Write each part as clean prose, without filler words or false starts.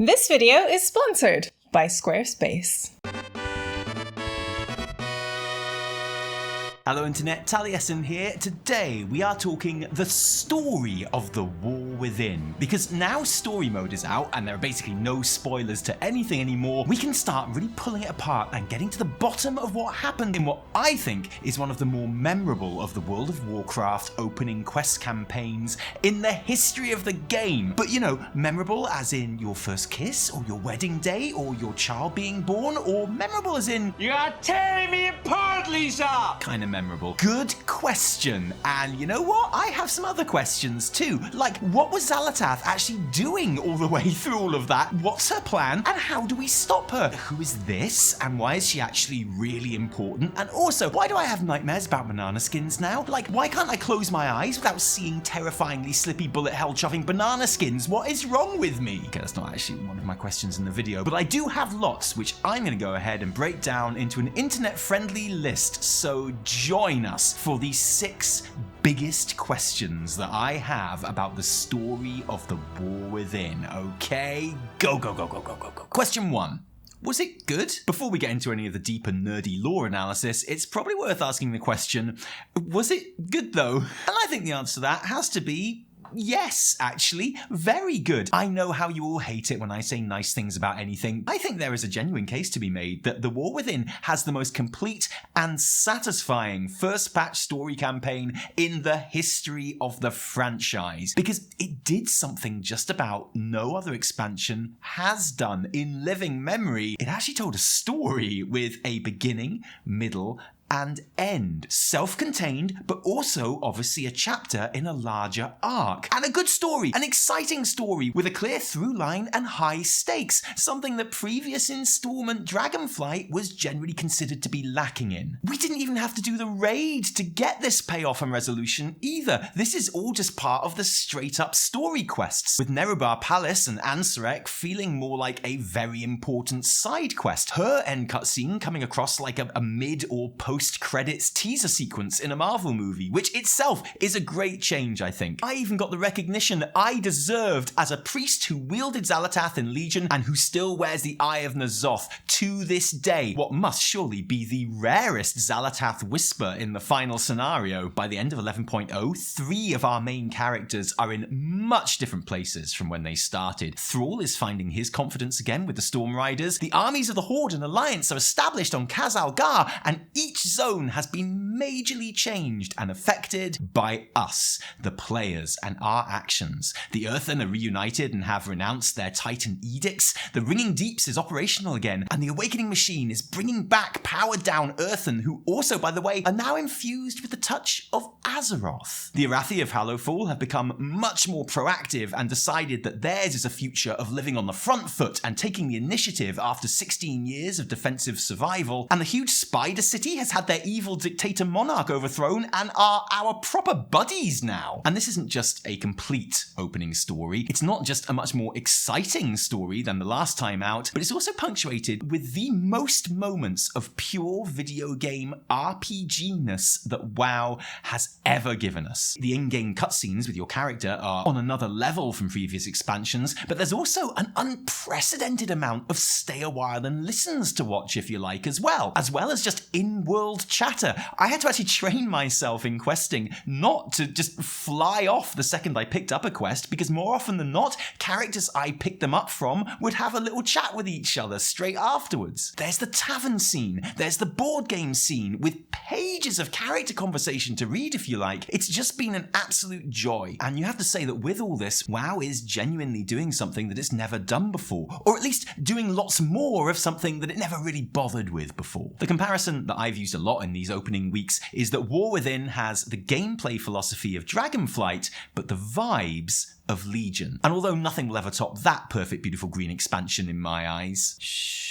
This video is sponsored by Squarespace. Hello Internet, Taliesin here. Today we are talking the story of The War Within. Because now story mode is out and there are basically no spoilers to anything anymore, we can start really pulling it apart and getting to the bottom of what happened in what I think is one of the more memorable of the World of Warcraft opening quest campaigns in the history of the game. But you know, memorable as in your first kiss, or your wedding day, or your child being born, or memorable as in you are tearing me apart, Lisa! Kind of memorable. Good question. And you know what? I have some other questions too. Like, what was Xal'atath actually doing all the way through all of that? What's her plan? And how do we stop her? Who is this? And why is she actually really important? And also, why do I have nightmares about banana skins now? Like, why can't I close my eyes without seeing terrifyingly slippy bullet hell chuffing banana skins? What is wrong with me? Okay, that's not actually one of my questions in the video, but I do have lots, which I'm going to go ahead and break down into an internet-friendly list. So join us for the 6 biggest questions that I have about the story of the War Within, okay? Go, go, go, go, go, go, go. Question 1. Was it good? Before we get into any of the deeper nerdy lore analysis, it's probably worth asking the question, was it good though? And I think the answer to that has to be yes, actually, very good. I know how you all hate it when I say nice things about anything. I think there is a genuine case to be made that The War Within has the most complete and satisfying first patch story campaign in the history of the franchise, because it did something just about no other expansion has done in living memory. It actually told a story with a beginning, middle, and end. Self-contained, but also obviously a chapter in a larger arc. And a good story, an exciting story with a clear through line and high stakes, something that previous installment Dragonflight was generally considered to be lacking in. We didn't even have to do the raid to get this payoff and resolution either. This is all just part of the straight up story quests, with Nerub'ar Palace and Ansarek feeling more like a very important side quest. Her end cutscene coming across like a mid or post-credits teaser sequence in a Marvel movie, which itself is a great change, I think. I even got the recognition that I deserved as a priest who wielded Xal'atath in Legion and who still wears the Eye of N'Zoth to this day. What must surely be the rarest Xal'atath whisper in the final scenario. By the end of 11.0, 3 of our main characters are in much different places from when they started. Thrall is finding his confidence again with the Storm Riders. The armies of the Horde and Alliance are established on Kaz Algar, and each zone has been majorly changed and affected by us, the players, and our actions. The Earthen are reunited and have renounced their Titan edicts. The Ringing Deeps is operational again, and the Awakening Machine is bringing back powered down Earthen, who also, by the way, are now infused with the touch of Azeroth. The Arathi of Hallowfall have become much more proactive and decided that theirs is a future of living on the front foot and taking the initiative after 16 years of defensive survival. And the huge Spider City has had their evil dictator monarch overthrown and are our proper buddies now. And this isn't just a complete opening story. It's not just a much more exciting story than the last time out, but it's also punctuated with the most moments of pure video game RPG-ness that WoW has ever given us. The in-game cutscenes with your character are on another level from previous expansions, but there's also an unprecedented amount of stay a while and listens to watch, if you like, as well as just in-world chatter. I had to actually train myself in questing not to just fly off the second I picked up a quest, because more often than not, characters I picked them up from would have a little chat with each other straight afterwards. There's the tavern scene, there's the board game scene, with pages of character conversation to read, if you like. It's just been an absolute joy. And you have to say that with all this, WoW is genuinely doing something that it's never done before, or at least doing lots more of something that it never really bothered with before. The comparison that I've used a lot in these opening weeks is that War Within has the gameplay philosophy of Dragonflight, but the vibes of Legion. And although nothing will ever top that perfect, beautiful green expansion in my eyes,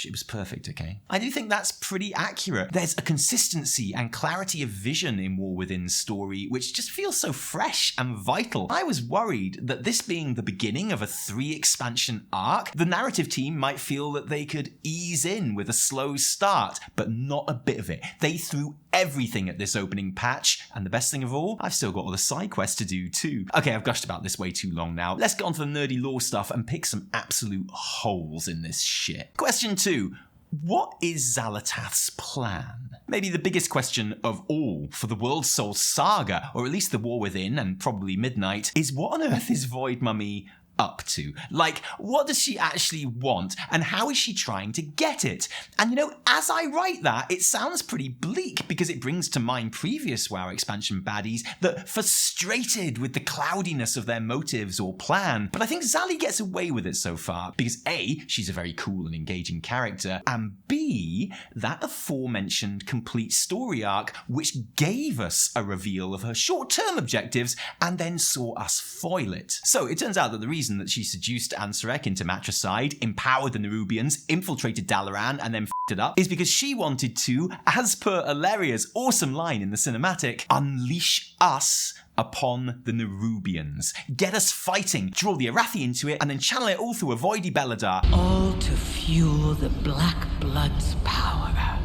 it was perfect, okay? I do think that's pretty accurate. There's a consistency and clarity of vision in War Within's story, which just feels so fresh and vital. I was worried that this being the beginning of a 3 expansion arc, the narrative team might feel that they could ease in with a slow start, but not a bit of it. They threw everything at this opening patch, and the best thing of all, I've still got all the side quests to do too. Okay, I've gushed about this way too long. long now. Let's get on to the nerdy lore stuff and pick some absolute holes in this shit. Question 2. What is Xal'atath's plan? Maybe the biggest question of all for the World Soul Saga, or at least the War Within and probably Midnight, is what on earth is Void Mummy up to? Like, what does she actually want, and how is she trying to get it? And you know, as I write that, it sounds pretty bleak because it brings to mind previous WoW expansion baddies that frustrated with the cloudiness of their motives or plan. But I think Xali gets away with it so far because A, she's a very cool and engaging character, and B, that aforementioned complete story arc which gave us a reveal of her short-term objectives and then saw us foil it. So it turns out that the reason that she seduced Ansarek into matricide, empowered the Nerubians, infiltrated Dalaran, and then f***ed it up is because she wanted to, as per Alleria's awesome line in the cinematic, unleash us upon the Nerubians. Get us fighting, draw the Arathi into it, and then channel it all through a voidy Beladar. All to fuel the Black Blood's power.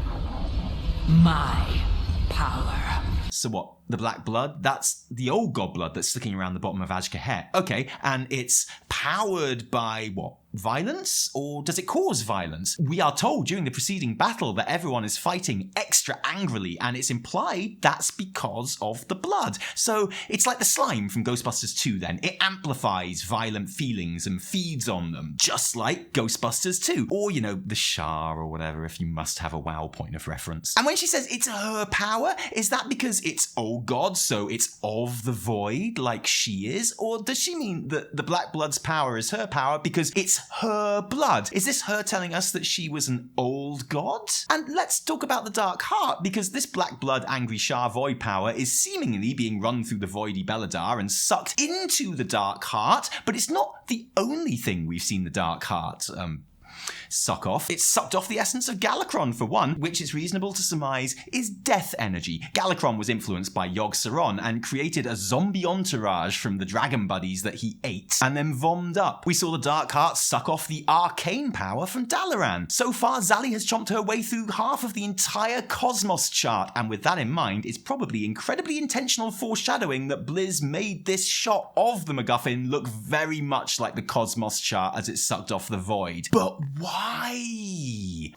My power. So what? The Black Blood? That's the old god blood that's sticking around the bottom of Azj-Kahet. Okay, and it's powered by what? Violence? Or does it cause violence? We are told during the preceding battle that everyone is fighting extra angrily, and it's implied that's because of the blood. So it's like the slime from Ghostbusters 2 then. It amplifies violent feelings and feeds on them, just like Ghostbusters 2. Or, you know, the Shah or whatever, if you must have a WoW point of reference. And when she says it's her power, is that because it's old god, so it's of the void like she is? Or does she mean that the Black Blood's power is her power because it's her blood? Is this her telling us that she was an old god? And let's talk about the Dark Heart, because this Black Blood Angry Shah void power is seemingly being run through the voidy Beladar and sucked into the Dark Heart, but it's not the only thing we've seen the Dark Heart suck off. It sucked off the essence of Galakron for one, which it's reasonable to surmise is death energy. Galakron was influenced by Yogg-Saron and created a zombie entourage from the dragon buddies that he ate and then vommed up. We saw the Dark Heart suck off the arcane power from Dalaran. So far, Xali has chomped her way through half of the entire Cosmos chart, and with that in mind, it's probably incredibly intentional foreshadowing that Blizz made this shot of the MacGuffin look very much like the Cosmos chart as it sucked off the void. But why?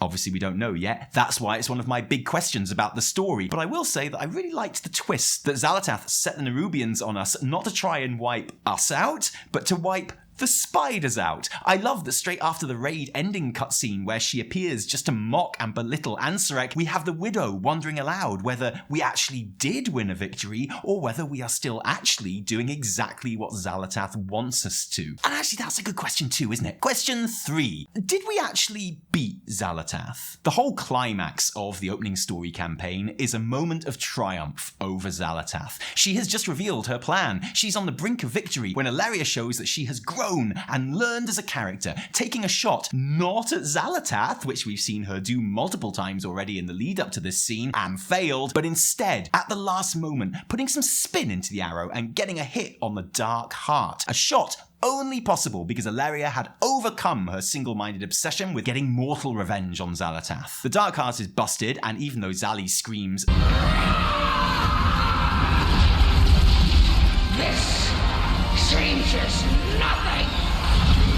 Obviously, we don't know yet. That's why it's one of my big questions about the story. But I will say that I really liked the twist that Xal'atath set the Nerubians on us not to try and wipe us out, but to wipe the spiders out. I love that straight after the raid ending cutscene where she appears just to mock and belittle Ansarek, we have the Widow wondering aloud whether we actually did win a victory or whether we are still actually doing exactly what Xal'atath wants us to. And actually that's a good question too, isn't it? Question 3. Did we actually beat Xal'atath? The whole climax of the opening story campaign is a moment of triumph over Xal'atath. She has just revealed her plan. She's on the brink of victory when Alleria shows that she has grown and learned as a character, taking a shot not at Xal'atath, which we've seen her do multiple times already in the lead up to this scene and failed, but instead, at the last moment, putting some spin into the arrow and getting a hit on the Dark Heart. A shot only possible because Alleria had overcome her single-minded obsession with getting mortal revenge on Xal'atath. The Dark Heart is busted, and even though Xali screams, This changes nothing!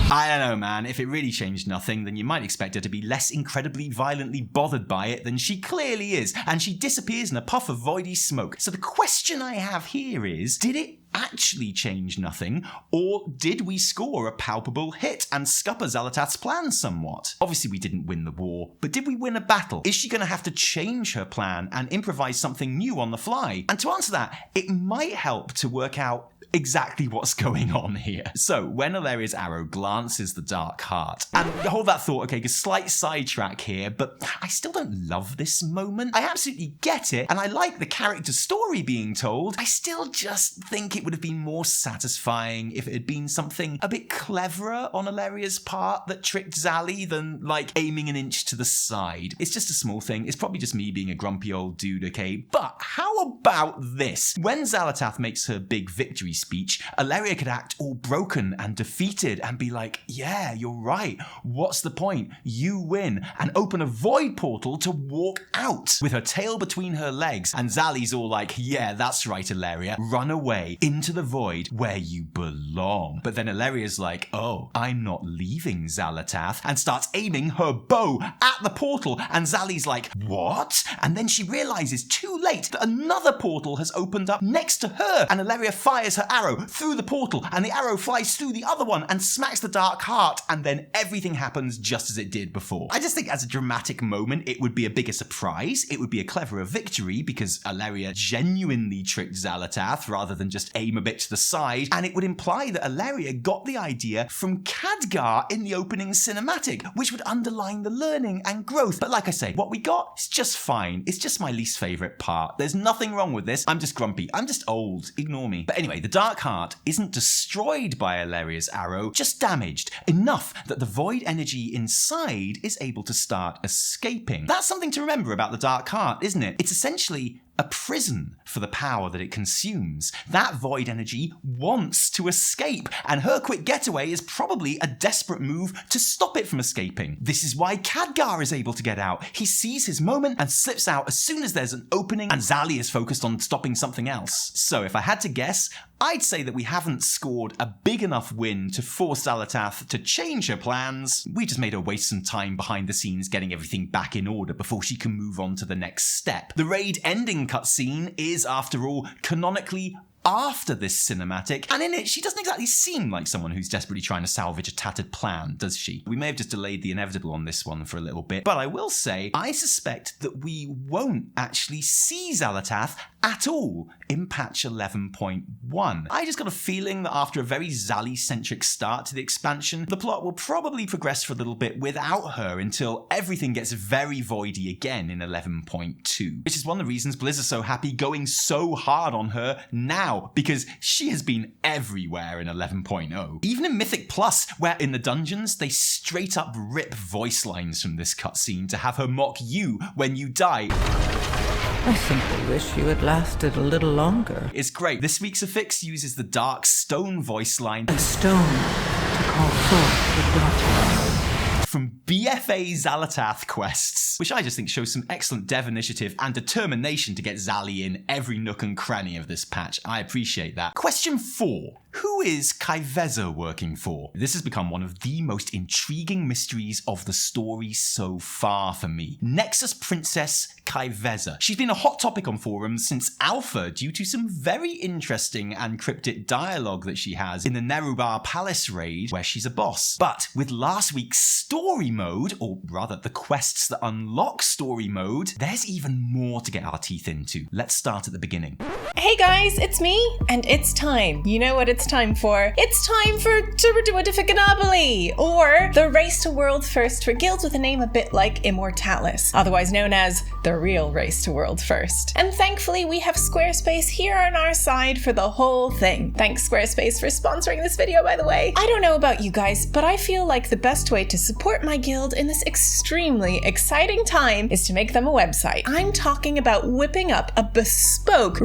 I don't know, man. If it really changed nothing, then you might expect her to be less incredibly violently bothered by it than she clearly is, and she disappears in a puff of voidy smoke. So the question I have here is, did it actually change nothing, or did we score a palpable hit and scupper Xal'atath's plan somewhat? Obviously we didn't win the war, but did we win a battle? Is she going to have to change her plan and improvise something new on the fly? And to answer that, it might help to work out exactly what's going on here. So when Alleria's arrow glances the Dark Heart, and hold that thought, okay, because slight sidetrack here, but I still don't love this moment. I absolutely get it, and I like the character story being told. I still just think it would have been more satisfying if it had been something a bit cleverer on Alleria's part that tricked Xali than like aiming an inch to the side. It's just a small thing. It's probably just me being a grumpy old dude, okay? But how about this? When Xal'atath makes her big victory speech, Alleria could act all broken and defeated and be like, yeah, you're right. What's the point? You win. And open a void portal to walk out with her tail between her legs. And Xali's all like, yeah, that's right, Alleria. Run away. into the void where you belong. But then Alleria's like, oh, I'm not leaving Xal'atath, and starts aiming her bow at the portal, and Xali's like, what? And then she realizes too late that another portal has opened up next to her, and Alleria fires her arrow through the portal, and the arrow flies through the other one and smacks the dark heart, and then everything happens just as it did before. I just think as a dramatic moment, it would be a bigger surprise. It would be a cleverer victory because Alleria genuinely tricked Xal'atath rather than just aim a bit to the side, and it would imply that Alleria got the idea from Khadgar in the opening cinematic, which would underline the learning and growth. But like I say, what we got is just fine. It's just my least favorite part. There's nothing wrong with this. I'm just grumpy. I'm just old. Ignore me. But anyway, the Dark Heart isn't destroyed by Alleria's arrow, just damaged enough that the void energy inside is able to start escaping. That's something to remember about the Dark Heart, isn't it? It's essentially a prison for the power that it consumes. That void energy wants to escape, and her quick getaway is probably a desperate move to stop it from escaping. This is why Khadgar is able to get out. He sees his moment and slips out as soon as there's an opening, and Xali is focused on stopping something else. So if I had to guess, I'd say that we haven't scored a big enough win to force Xal'atath to change her plans. We just made her waste some time behind the scenes getting everything back in order before she can move on to the next step. The raid ending cutscene is, after all, canonically after this cinematic, and in it, she doesn't exactly seem like someone who's desperately trying to salvage a tattered plan, does she? We may have just delayed the inevitable on this one for a little bit, but I will say, I suspect that we won't actually see Xal'atath at all in patch 11.1. I just got a feeling that after a very Xali-centric start to the expansion, the plot will probably progress for a little bit without her until everything gets very voidy again in 11.2, which is one of the reasons Blizz are so happy going so hard on her now, because she has been everywhere in 11.0. Even in Mythic Plus, where in the dungeons, they straight up rip voice lines from this cutscene to have her mock you when you die. I simply wish you had lasted a little longer. It's great. This week's affix uses the dark stone voice line. A stone to call forth the darkness. From BFA Xal'atath quests, which I just think shows some excellent dev initiative and determination to get Xali in every nook and cranny of this patch. I appreciate that. Question 4. Who is Ky'vesa working for? This has become one of the most intriguing mysteries of the story so far for me. Nexus-Princess Ky'vesa. She's been a hot topic on forums since Alpha due to some very interesting and cryptic dialogue that she has in the Nerub'ar Palace raid where she's a boss. But with last week's story mode, or rather the quests that unlock story mode, there's even more to get our teeth into. Let's start at the beginning. Hey guys, it's me, and it's time. You know what it's time for? It's time for Nerub'ar, or the race to world first for guilds with a name a bit like Immortalis, otherwise known as the real race to world first. And thankfully we have Squarespace here on our side for the whole thing. Thanks Squarespace for sponsoring this video, by the way. I don't know about you guys, but I feel like the best way to support my guild in this extremely exciting time is to make them a website. I'm talking about whipping up a bespoke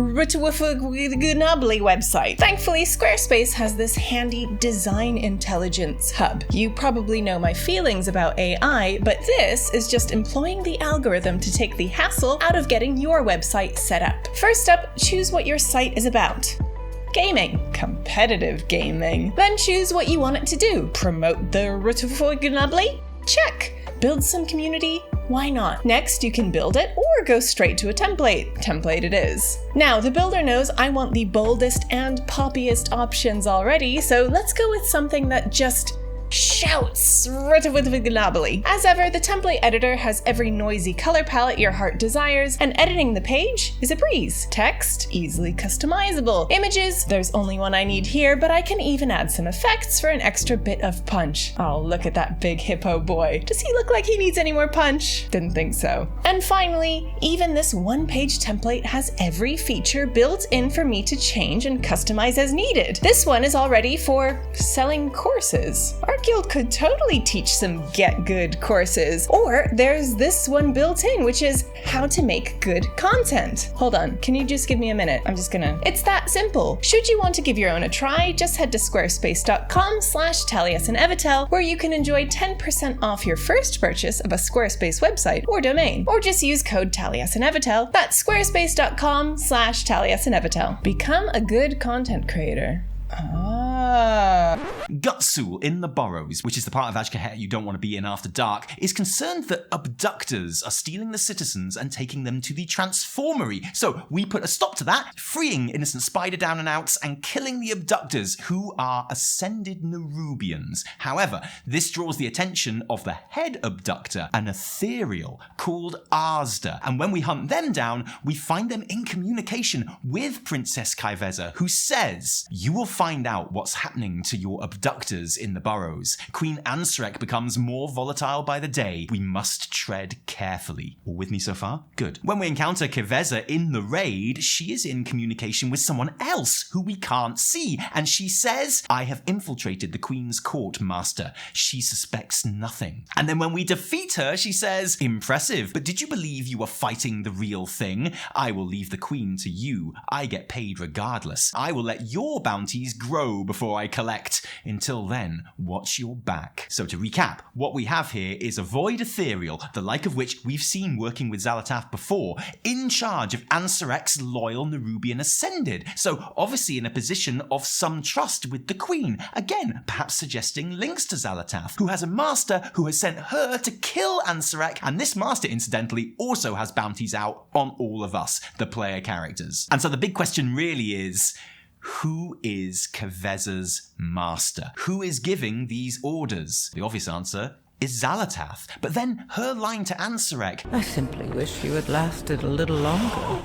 website. Thankfully, Squarespace has this handy design intelligence hub. You probably know my feelings about AI, but this is just employing the algorithm to take the hassle out of getting your website set up. First up, choose what your site is about. Gaming. Competitive gaming. Then choose what you want it to do. Promote the Nerub'ar? Check. Build some community? Why not? Next, you can build it or go straight to a template. Template it is. Now, the builder knows I want the boldest and poppiest options already, so let's go with something that just shouts. As ever, the template editor has every noisy color palette your heart desires, and editing the page is a breeze. Text, easily customizable. Images, there's only one I need here, but I can even add some effects for an extra bit of punch. Oh, look at that big hippo boy. Does he look like he needs any more punch? Didn't think so. And finally, even this one-page template has every feature built in for me to change and customize as needed. This one is all ready for selling courses. Are Guild could totally teach some get good courses. Or there's this one built in, which is how to make good content. Hold on, can you just give me a minute? It's that simple. Should you want to give your own a try, just head to squarespace.com/Taliesin, where you can enjoy 10% off your first purchase of a Squarespace website or domain. Or just use code Taliesin. That's squarespace.com/Taliesin. Become a good content creator. Gutsul in the Burrows, which is the part of Azkahet you don't want to be in after dark, is concerned that abductors are stealing the citizens and taking them to the Transformery. So we put a stop to that, freeing innocent spider down and outs and killing the abductors, who are ascended Nerubians. However, this draws the attention of the head abductor, an ethereal called Arzda. And when we hunt them down, we find them in communication with Princess Ky'vesa, who says, "You will find out what's happening to your abductors in the Burrows. Queen Ansarek becomes more volatile by the day. We must tread carefully." All with me so far? Good. When we encounter Ky'vesa in the raid, she is in communication with someone else who we can't see, and she says, "I have infiltrated the Queen's court, Master. She suspects nothing." And then when we defeat her, she says, "Impressive, but did you believe you were fighting the real thing? I will leave the Queen to you. I get paid regardless. I will let your bounties grow before I collect. Until then, watch your back." So to recap, what we have here is a void ethereal, the like of which we've seen working with Xal'atath before, in charge of Ansarek's loyal Nerubian ascended, so obviously in a position of some trust with the Queen, again perhaps suggesting links to Xal'atath, who has a master who has sent her to kill Ansarek, and this master incidentally also has bounties out on all of us, the player characters. And so the big question really is, who is Ky'vesa's master? Who is giving these orders? The obvious answer is Xal'atath. But then her line to Ansarek, I simply wish you had lasted a little longer,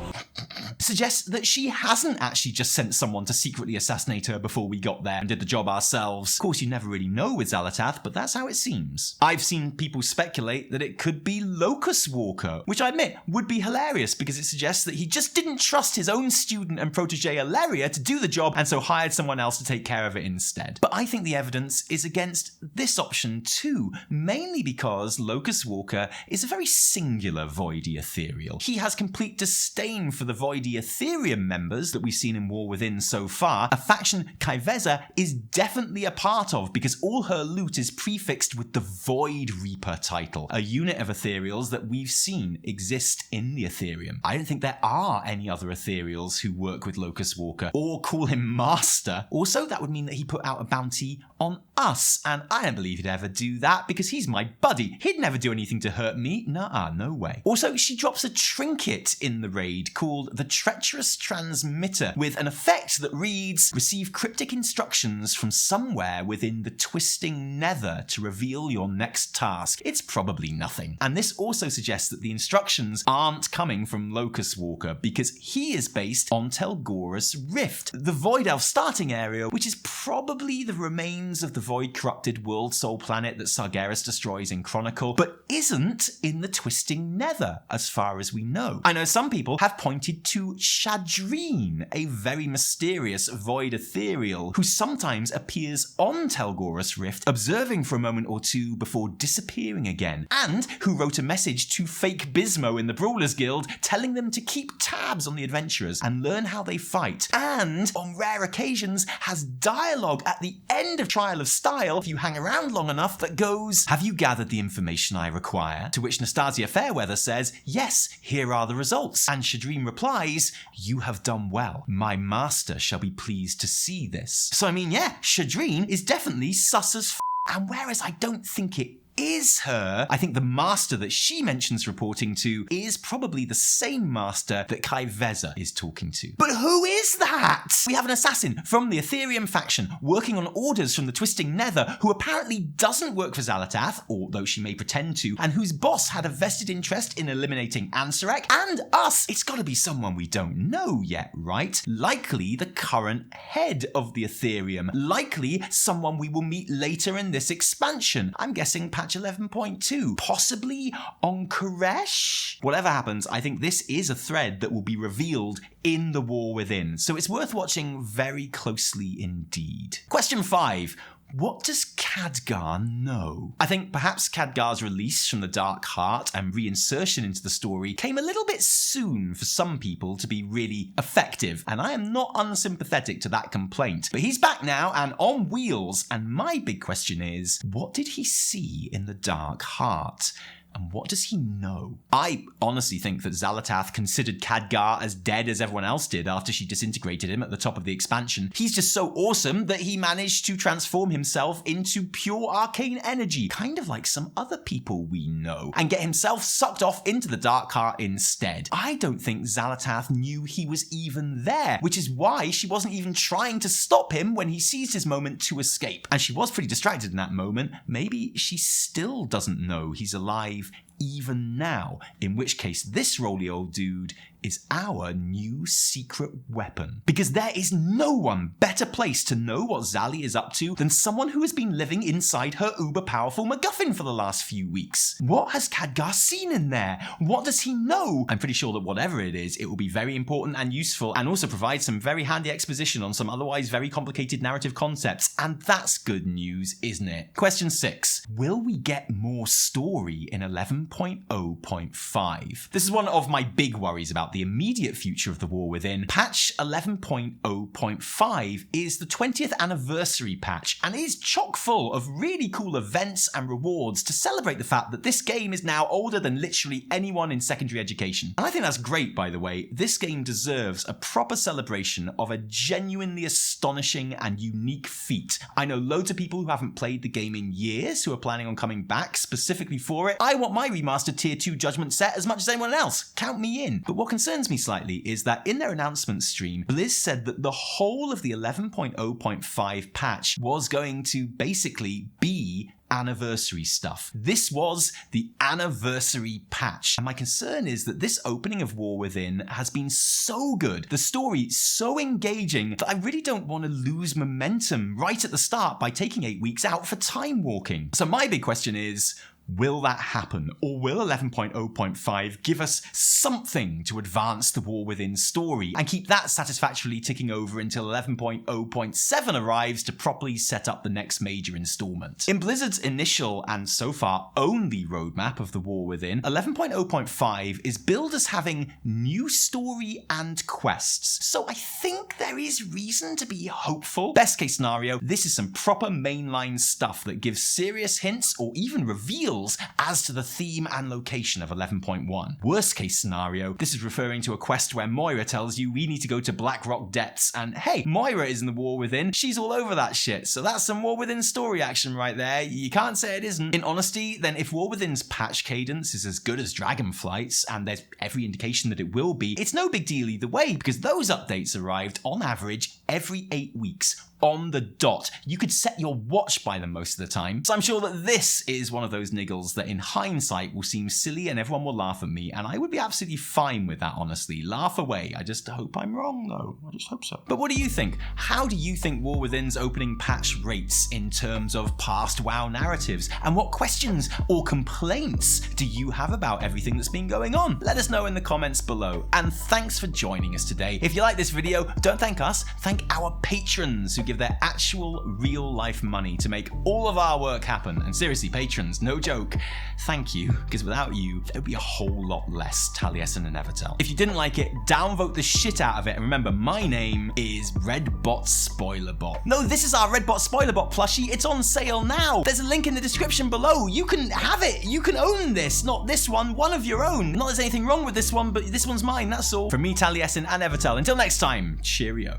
suggests that she hasn't actually just sent someone to secretly assassinate her before we got there and did the job ourselves. Of course, you never really know with Xal'atath, but that's how it seems. I've seen people speculate that it could be Locust Walker, which I admit would be hilarious because it suggests that he just didn't trust his own student and protege Alleria to do the job and so hired someone else to take care of it instead. But I think the evidence is against this option too, mainly because Locust Walker is a very singular Voidy ethereal. He has complete disdain for the Voidy Ethereum members that we've seen in War Within so far, a faction Ky'vesa is definitely a part of because all her loot is prefixed with the Void Reaper title, a unit of ethereals that we've seen exist in the Ethereum. I don't think there are any other ethereals who work with Locust Walker or call him Master. Also, that would mean that he put out a bounty on us, and I don't believe he'd ever do that because he's my buddy. He'd never do anything to hurt me. Nuh-uh, no way. Also, she drops a trinket in the raid called the Treacherous Transmitter with an effect that reads, "Receive cryptic instructions from somewhere within the Twisting Nether to reveal your next task." It's probably nothing. And this also suggests that the instructions aren't coming from Locust Walker because he is based on Tel'Gora's Rift, the Void Elf starting area, which is probably the remains of the Void-corrupted World Soul planet that Sargeras destroys in Chronicle, but isn't in the Twisting Nether, as far as we know. I know some people have pointed to Shadreen, a very mysterious Void ethereal, who sometimes appears on Tel'Gora's Rift, observing for a moment or two before disappearing again, and who wrote a message to fake Bismo in the Brawlers Guild, telling them to keep tabs on the adventurers and learn how they fight, and on rare occasions has dialogue at the end of Trial of Style, if you hang around long enough, that goes, "Have you gathered the information I require?" To which Nastasia Fairweather says, "Yes, here are the results." And Shadreen replies, "You have done well. My master shall be pleased to see this." So I mean, yeah, Shadreen is definitely sus as and whereas I don't think it is her, I think the master that she mentions reporting to is probably the same master that Ky'vesa is talking to. But who is that? We have an assassin from the Ethereum faction working on orders from the Twisting Nether who apparently doesn't work for Xal'atath, although she may pretend to, and whose boss had a vested interest in eliminating Ansarek and us. It's gotta be someone we don't know yet, right? Likely the current head of the Ethereum. Likely someone we will meet later in this expansion. I'm guessing patch 11.2, possibly on Koresh? Whatever happens, I think this is a thread that will be revealed in the War Within, so it's worth watching very closely indeed. Question 5. What does Khadgar know? I think perhaps Khadgar's release from the Dark Heart and reinsertion into the story came a little bit soon for some people to be really effective, and I am not unsympathetic to that complaint. But he's back now and on wheels, and my big question is, what did he see in the Dark Heart? And what does he know? I honestly think that Xal'atath considered Khadgar as dead as everyone else did after she disintegrated him at the top of the expansion. He's just so awesome that he managed to transform himself into pure arcane energy, kind of like some other people we know, and get himself sucked off into the Dark Heart instead. I don't think Xal'atath knew he was even there, which is why she wasn't even trying to stop him when he seized his moment to escape. And she was pretty distracted in that moment. Maybe she still doesn't know he's alive even now, in which case this roly old dude is our new secret weapon. Because there is no one better placed to know what Xali is up to than someone who has been living inside her uber-powerful MacGuffin for the last few weeks. What has Khadgar seen in there? What does he know? I'm pretty sure that whatever it is, it will be very important and useful, and also provide some very handy exposition on some otherwise very complicated narrative concepts, and that's good news, isn't it? Question 6. Will we get more story in 11.0.5? This is one of my big worries about the immediate future of The War Within. Patch 11.0.5 is the 20th anniversary patch and is chock full of really cool events and rewards to celebrate the fact that this game is now older than literally anyone in secondary education. And I think that's great, by the way. This game deserves a proper celebration of a genuinely astonishing and unique feat. I know loads of people who haven't played the game in years who are planning on coming back specifically for it. I want my remastered Tier 2 Judgment set as much as anyone else. Count me in. But what concerns me slightly is that in their announcement stream, Blizz said that the whole of the 11.0.5 patch was going to basically be anniversary stuff. This was the anniversary patch. And my concern is that this opening of War Within has been so good, the story so engaging, that I really don't want to lose momentum right at the start by taking 8 weeks out for time walking. So my big question is, will that happen? Or will 11.0.5 give us something to advance the War Within story and keep that satisfactorily ticking over until 11.0.7 arrives to properly set up the next major installment? In Blizzard's initial and so far only roadmap of the War Within, 11.0.5 is billed as having new story and quests. So I think there is reason to be hopeful. Best case scenario, this is some proper mainline stuff that gives serious hints or even reveals as to the theme and location of 11.1. Worst case scenario, this is referring to a quest where Moira tells you we need to go to Blackrock Depths, and hey, Moira is in the War Within, she's all over that shit, so that's some War Within story action right there. You can't say it isn't. In honesty, then if War Within's patch cadence is as good as Dragonflight's, and there's every indication that it will be, it's no big deal either way, because those updates arrived on average every 8 weeks. On the dot. You could set your watch by them most of the time. So I'm sure that this is one of those niggles that in hindsight will seem silly and everyone will laugh at me, and I would be absolutely fine with that, honestly. Laugh away. I just hope I'm wrong, though. I just hope so. But what do you think? How do you think War Within's opening patch rates in terms of past WoW narratives? And what questions or complaints do you have about everything that's been going on? Let us know in the comments below. And thanks for joining us today. If you like this video, don't thank us, thank our patrons who give their actual real life money to make all of our work happen. And seriously, patrons, no joke, thank you, because without you there'd be a whole lot less Taliesin and Evertel. If you didn't like it, downvote the shit out of it, and remember, my name is Redbot Spoilerbot. No, this is our Redbot Spoilerbot plushie. It's on sale now. There's a link in the description below. You can have it. You can own this, not this one of your own. Not there's anything wrong with this one, but this one's mine, that's all. From me, Taliesin and Evertel, until next time, cheerio.